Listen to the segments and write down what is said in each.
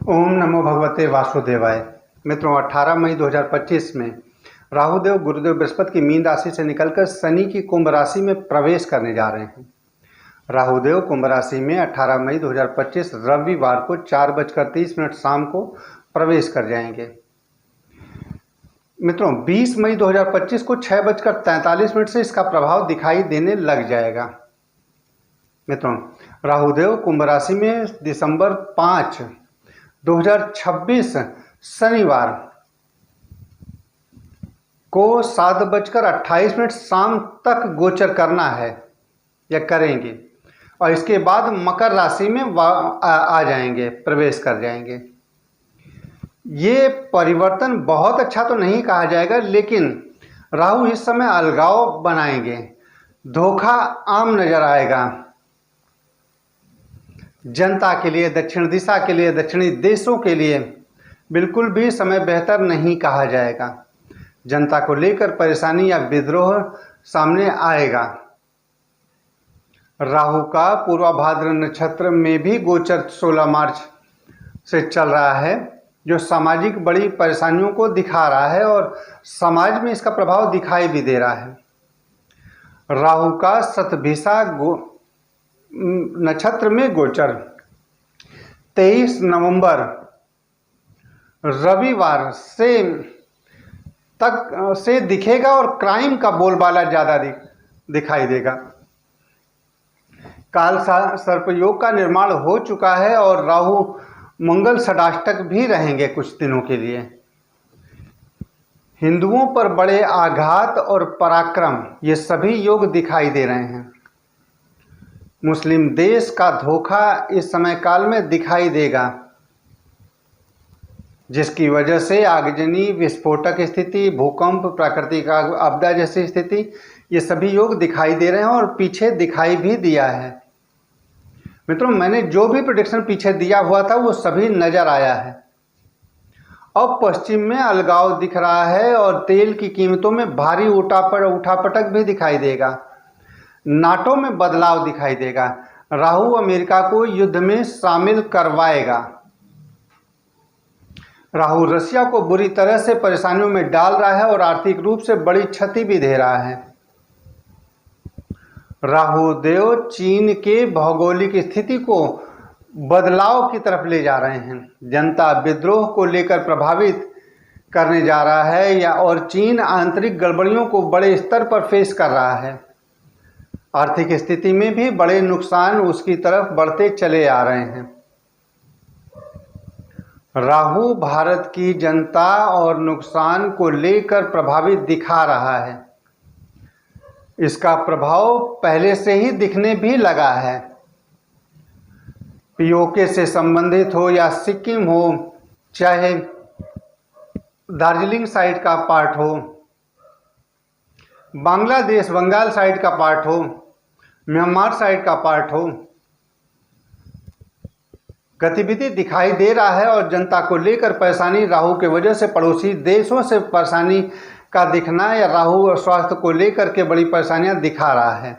ओम नमो भगवते वासुदेवाय। मित्रों, 18 मई 2025 में राहुदेव गुरुदेव बृहस्पति की मीन राशि से निकलकर शनि की कुंभ राशि में प्रवेश करने जा रहे हैं। राहुदेव कुंभ राशि में 18 मई 2025 रविवार को 4:30 शाम को प्रवेश कर जाएंगे। मित्रों, 20 मई 2025 को 6:43 से इसका प्रभाव दिखाई देने लग जाएगा। मित्रों, राहुदेव कुंभ राशि में दिसंबर 5, 2026 शनिवार को 7:28 शाम तक गोचर करना है या करेंगे और इसके बाद मकर राशि में आ जाएंगे, प्रवेश कर जाएंगे। ये परिवर्तन बहुत अच्छा तो नहीं कहा जाएगा, लेकिन राहु इस समय अलगाव बनाएंगे, धोखा आम नजर आएगा। जनता के लिए, दक्षिण दिशा के लिए, दक्षिणी देशों के लिए बिल्कुल भी समय बेहतर नहीं कहा जाएगा। जनता को लेकर परेशानी या विद्रोह सामने आएगा। राहु का पूर्वाभाद्र नक्षत्र में भी गोचर 16 मार्च से चल रहा है, जो सामाजिक बड़ी परेशानियों को दिखा रहा है और समाज में इसका प्रभाव दिखाई भी दे रहा है। राहु का शतभिषा नक्षत्र में गोचर 23 नवंबर रविवार से दिखेगा और क्राइम का बोलबाला ज़्यादा दिखाई देगा। काल सर्पयोग का निर्माण हो चुका है और राहु मंगल षडाष्टक भी रहेंगे कुछ दिनों के लिए। हिंदुओं पर बड़े आघात और पराक्रम, ये सभी योग दिखाई दे रहे हैं। मुस्लिम देश का धोखा इस समय काल में दिखाई देगा, जिसकी वजह से आगजनी, विस्फोटक स्थिति, भूकंप, प्राकृतिक आपदा जैसी स्थिति, ये सभी योग दिखाई दे रहे हैं और पीछे दिखाई भी दिया है। मित्रों, मैंने जो भी प्रेडिक्शन पीछे दिया हुआ था वो सभी नजर आया है। अब पश्चिम में अलगाव दिख रहा है और तेल की कीमतों में भारी उठापटक भी दिखाई देगा। नाटो में बदलाव दिखाई देगा। राहु अमेरिका को युद्ध में शामिल करवाएगा। राहु रशिया को बुरी तरह से परेशानियों में डाल रहा है और आर्थिक रूप से बड़ी क्षति भी दे रहा है। राहु देव चीन के भौगोलिक स्थिति को बदलाव की तरफ ले जा रहे हैं। जनता विद्रोह को लेकर प्रभावित करने जा रहा है और चीन आंतरिक गड़बड़ियों को बड़े स्तर पर फेस कर रहा है। आर्थिक स्थिति में भी बड़े नुकसान उसकी तरफ बढ़ते चले आ रहे हैं। राहु भारत की जनता और नुकसान को लेकर प्रभावित दिखा रहा है। इसका प्रभाव पहले से ही दिखने भी लगा है। पीओके से संबंधित हो या सिक्किम हो, चाहे दार्जिलिंग साइड का पार्ट हो, बांग्लादेश बंगाल साइड का पार्ट हो, म्यांमार साइड का पार्ट हो, गतिविधि दिखाई दे रहा है और जनता को लेकर परेशानी राहु के वजह से पड़ोसी देशों से परेशानी का दिखना या राहु और स्वास्थ्य को लेकर के बड़ी परेशानियां दिखा रहा है।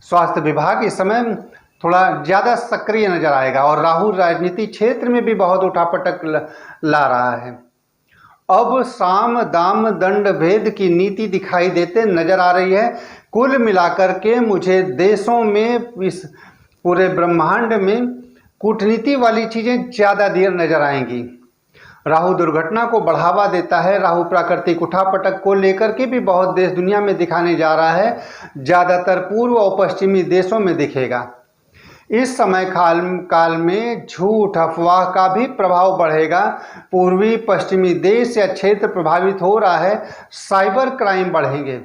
स्वास्थ्य विभाग इस समय थोड़ा ज़्यादा सक्रिय नजर आएगा और राहु राजनीति क्षेत्र में भी बहुत उठापटक ला रहा है। अब साम दाम दंड भेद की नीति दिखाई देते नजर आ रही है। कुल मिलाकर के मुझे देशों में, इस पूरे ब्रह्मांड में कूटनीति वाली चीज़ें ज़्यादा देर नजर आएंगी। राहु दुर्घटना को बढ़ावा देता है। राहु प्राकृतिक उठापटक को लेकर के भी बहुत देश दुनिया में दिखाने जा रहा है। ज़्यादातर पूर्व और पश्चिमी देशों में दिखेगा। इस समय काल में झूठ अफवाह का भी प्रभाव बढ़ेगा। पूर्वी पश्चिमी देश या क्षेत्र प्रभावित हो रहा है। साइबर क्राइम बढ़ेंगे।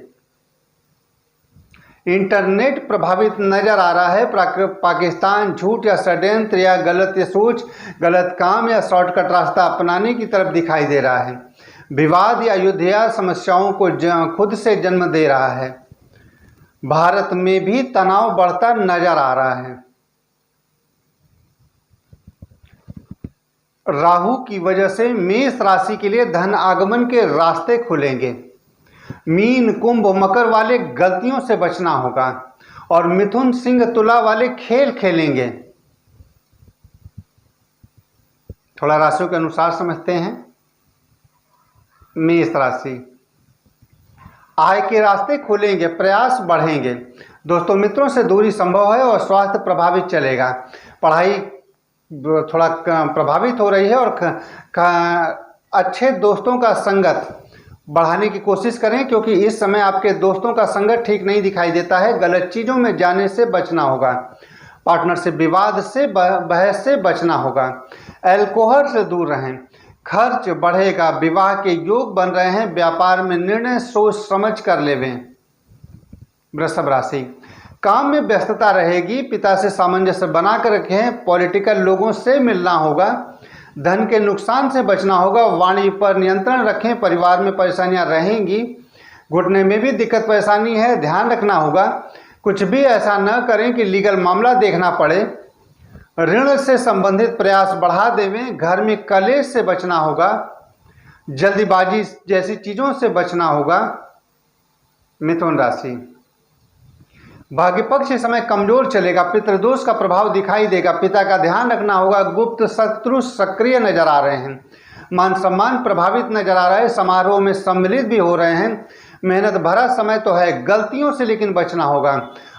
इंटरनेट प्रभावित नजर आ रहा है। पाकिस्तान झूठ या षड्यंत्र या गलत सोच, गलत काम या शॉर्टकट रास्ता अपनाने की तरफ दिखाई दे रहा है। विवाद या युद्ध या समस्याओं को खुद से जन्म दे रहा है। भारत में भी तनाव बढ़ता नजर आ रहा है। राहु की वजह से मेष राशि के लिए धन आगमन के रास्ते खुलेंगे। मीन, कुंभ, मकर वाले गलतियों से बचना होगा और मिथुन, सिंह, तुला वाले खेल खेलेंगे। थोड़ा राशियों के अनुसार समझते हैं। मेष राशि, आय के रास्ते खुलेंगे, प्रयास बढ़ेंगे। दोस्तों मित्रों से दूरी संभव है और स्वास्थ्य प्रभावित चलेगा। पढ़ाई थोड़ा प्रभावित हो रही है और अच्छे दोस्तों का संगत बढ़ाने की कोशिश करें, क्योंकि इस समय आपके दोस्तों का संगत ठीक नहीं दिखाई देता है। गलत चीज़ों में जाने से बचना होगा। पार्टनर से विवाद से बहस से बचना होगा। अल्कोहल से दूर रहें। खर्च बढ़ेगा। विवाह के योग बन रहे हैं। व्यापार में निर्णय सोच समझ कर लेवें। वृषभ राशि, काम में व्यस्तता रहेगी। पिता से सामंजस्य बनाकर रखें। पॉलिटिकल लोगों से मिलना होगा। धन के नुकसान से बचना होगा। वाणी पर नियंत्रण रखें। परिवार में परेशानियां रहेंगी। घुटने में भी दिक्कत परेशानी है, ध्यान रखना होगा। कुछ भी ऐसा न करें कि लीगल मामला देखना पड़े। ऋण से संबंधित प्रयास बढ़ा देवें। घर में कलेश से बचना होगा। जल्दीबाजी जैसी चीज़ों से बचना होगा। मिथुन राशि, भाग्य पक्ष इस समय कमजोर चलेगा। पितृदोष का प्रभाव दिखाई देगा। पिता का ध्यान रखना होगा। गुप्त शत्रु सक्रिय नजर आ रहे हैं। मान सम्मान प्रभावित नजर आ रहा है। समारोह में सम्मिलित भी हो रहे हैं। मेहनत भरा समय तो है, गलतियों से लेकिन बचना होगा।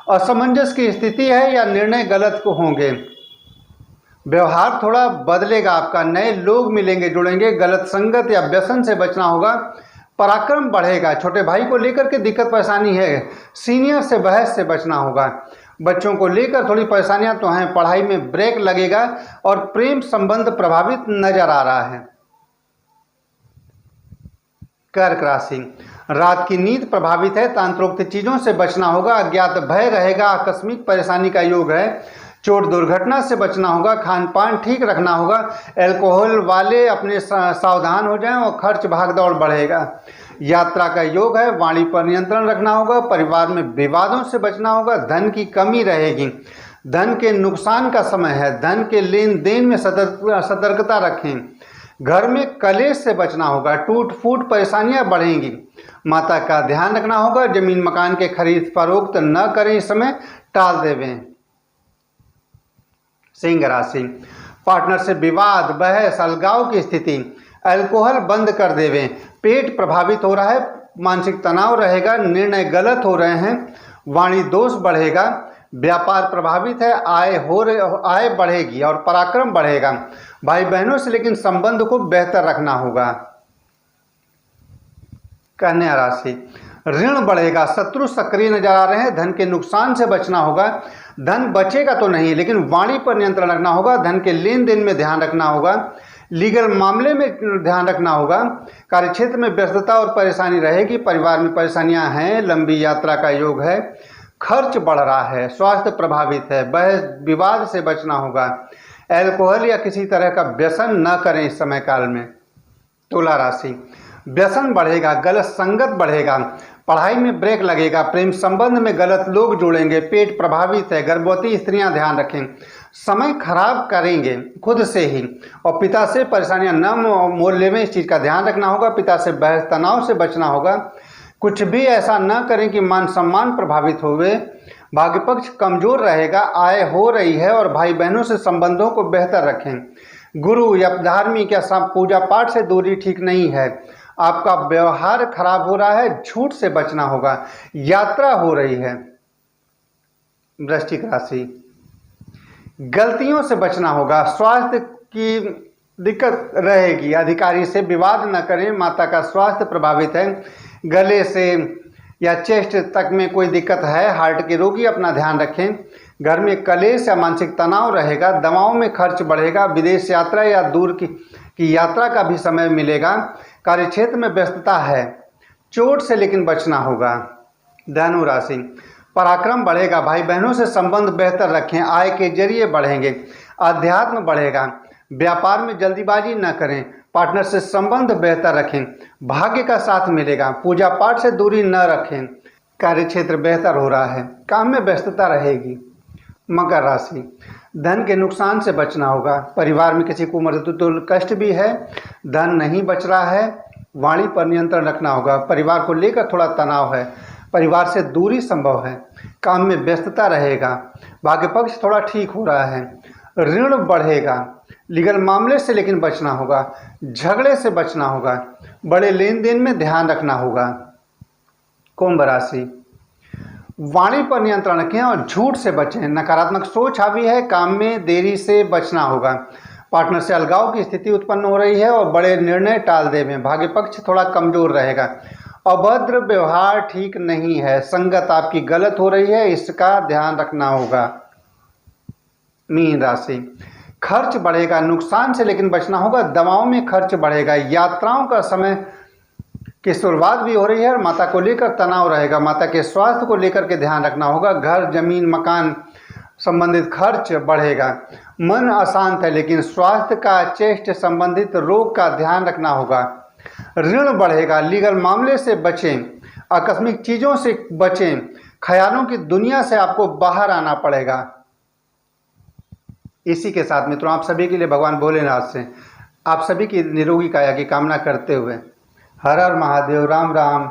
असमंजस की स्थिति है या निर्णय गलत को होंगे। व्यवहार थोड़ा बदलेगा आपका। नए लोग मिलेंगे, जुड़ेंगे। गलत संगत या व्यसन से बचना होगा। पराक्रम बढ़ेगा। छोटे भाई को लेकर के दिक्कत परेशानी है। सीनियर से बहस से बचना होगा। बच्चों को लेकर थोड़ी परेशानियां तो हैं। पढ़ाई में ब्रेक लगेगा और प्रेम संबंध प्रभावित नजर आ रहा है। कर्क राशि, रात की नींद प्रभावित है। तंत्रोक्त चीजों से बचना होगा। अज्ञात भय रहेगा। आकस्मिक परेशानी का योग है। चोट दुर्घटना से बचना होगा। खान पान ठीक रखना होगा। अल्कोहल वाले अपने सावधान हो जाएं और खर्च भागदौड़ बढ़ेगा। यात्रा का योग है। वाणी पर नियंत्रण रखना होगा। परिवार में विवादों से बचना होगा। धन की कमी रहेगी। धन के नुकसान का समय है। धन के लेन देन में सतर्कता रखें। घर में कलेश से बचना होगा। टूट फूट परेशानियां बढ़ेंगी। माता का ध्यान रखना होगा। जमीन मकान के खरीद फरोख्त न करें, इस समय टाल देवें। सिंह राशि, पार्टनर से विवाद बहस अलगाव की स्थिति। अल्कोहल बंद कर देवें। पेट प्रभावित हो रहा है। मानसिक तनाव रहेगा। निर्णय गलत हो रहे हैं। वाणी दोष बढ़ेगा। व्यापार प्रभावित है। आय बढ़ेगी और पराक्रम बढ़ेगा। भाई बहनों से लेकिन संबंध को बेहतर रखना होगा। कन्या राशि, ऋण बढ़ेगा। शत्रु सक्रिय नजर आ रहे हैं। धन के नुकसान से बचना होगा। धन बचेगा तो नहीं, लेकिन वाणी पर नियंत्रण रखना होगा। धन के लेन देन में ध्यान रखना होगा। लीगल मामले में ध्यान रखना होगा। कार्यक्षेत्र में व्यस्तता और परेशानी रहेगी। परिवार में परेशानियां हैं। लंबी यात्रा का योग है। खर्च बढ़ रहा है। स्वास्थ्य प्रभावित है। बहस विवाद से बचना होगा। अल्कोहल या किसी तरह का व्यसन न करें इस समय काल में। तुला राशि, व्यसन बढ़ेगा। गलत संगत बढ़ेगा। पढ़ाई में ब्रेक लगेगा। प्रेम संबंध में गलत लोग जुड़ेंगे। पेट प्रभावित है। गर्भवती स्त्रियां ध्यान रखें। समय खराब करेंगे खुद से ही। और पिता से परेशानियां न मोल लेवें, इस चीज़ का ध्यान रखना होगा। पिता से बहस तनाव से बचना होगा। कुछ भी ऐसा न करें कि मान सम्मान प्रभावित होवे। भाग्य पक्ष कमजोर रहेगा। आय हो रही है और भाई बहनों से संबंधों को बेहतर रखें। गुरु या धार्मिक या पूजा पाठ से दूरी ठीक नहीं है। आपका व्यवहार खराब हो रहा है। झूठ से बचना होगा। यात्रा हो रही है। वृश्चिक राशि, गलतियों से बचना होगा। स्वास्थ्य की दिक्कत रहेगी। अधिकारी से विवाद न करें। माता का स्वास्थ्य प्रभावित है। गले से या चेस्ट तक में कोई दिक्कत है। हार्ट के रोगी अपना ध्यान रखें। घर में कलेश या मानसिक तनाव रहेगा। दवाओं में खर्च बढ़ेगा। विदेश यात्रा या दूर की यात्रा का भी समय मिलेगा। कार्यक्षेत्र में व्यस्तता है। चोट से लेकिन बचना होगा। धनु राशि, पराक्रम बढ़ेगा। भाई बहनों से संबंध बेहतर रखें। आय के जरिए बढ़ेंगे। अध्यात्म बढ़ेगा। व्यापार में जल्दीबाजी न करें। पार्टनर से संबंध बेहतर रखें। भाग्य का साथ मिलेगा। पूजा पाठ से दूरी न रखें। कार्यक्षेत्र बेहतर हो रहा है। काम में व्यस्तता रहेगी। मकर राशि, धन के नुकसान से बचना होगा। परिवार में किसी को मृत्यु कष्ट भी है। धन नहीं बच रहा है। वाणी पर नियंत्रण रखना होगा। परिवार को लेकर थोड़ा तनाव है। परिवार से दूरी संभव है। काम में व्यस्तता रहेगा। भाग्य पक्ष थोड़ा ठीक हो रहा है। ऋण बढ़ेगा, लीगल मामले से लेकिन बचना होगा, झगड़े से बचना होगा, बड़े लेन देन में ध्यान रखना होगा। कुंभ राशि, वाणी पर नियंत्रण रखें और झूठ से बचें। नकारात्मक सोच हावी है, काम में देरी से बचना होगा। पार्टनर से अलगाव की स्थिति उत्पन्न हो रही है और बड़े निर्णय टाल देवें। भाग्य पक्ष थोड़ा कमजोर रहेगा। अभद्र व्यवहार ठीक नहीं है, संगत आपकी गलत हो रही है, इसका ध्यान रखना होगा। मीन राशि, खर्च बढ़ेगा, नुकसान से लेकिन बचना होगा। दवाओं में खर्च बढ़ेगा, यात्राओं का समय की शुरुआत भी हो रही है और माता को लेकर तनाव रहेगा। माता के स्वास्थ्य को लेकर के ध्यान रखना होगा। घर जमीन मकान संबंधित खर्च बढ़ेगा। मन अशांत है, लेकिन स्वास्थ्य का चेस्ट संबंधित रोग का ध्यान रखना होगा। ऋण बढ़ेगा, लीगल मामले से बचें, आकस्मिक चीज़ों से बचें, ख्यालों की दुनिया से आपको बाहर आना पड़ेगा। इसी के साथ मित्रों, आप सभी के लिए भगवान भोलेनाथ से आप सभी की निरोगी काया की कामना करते हुए हर हर महादेव, राम राम।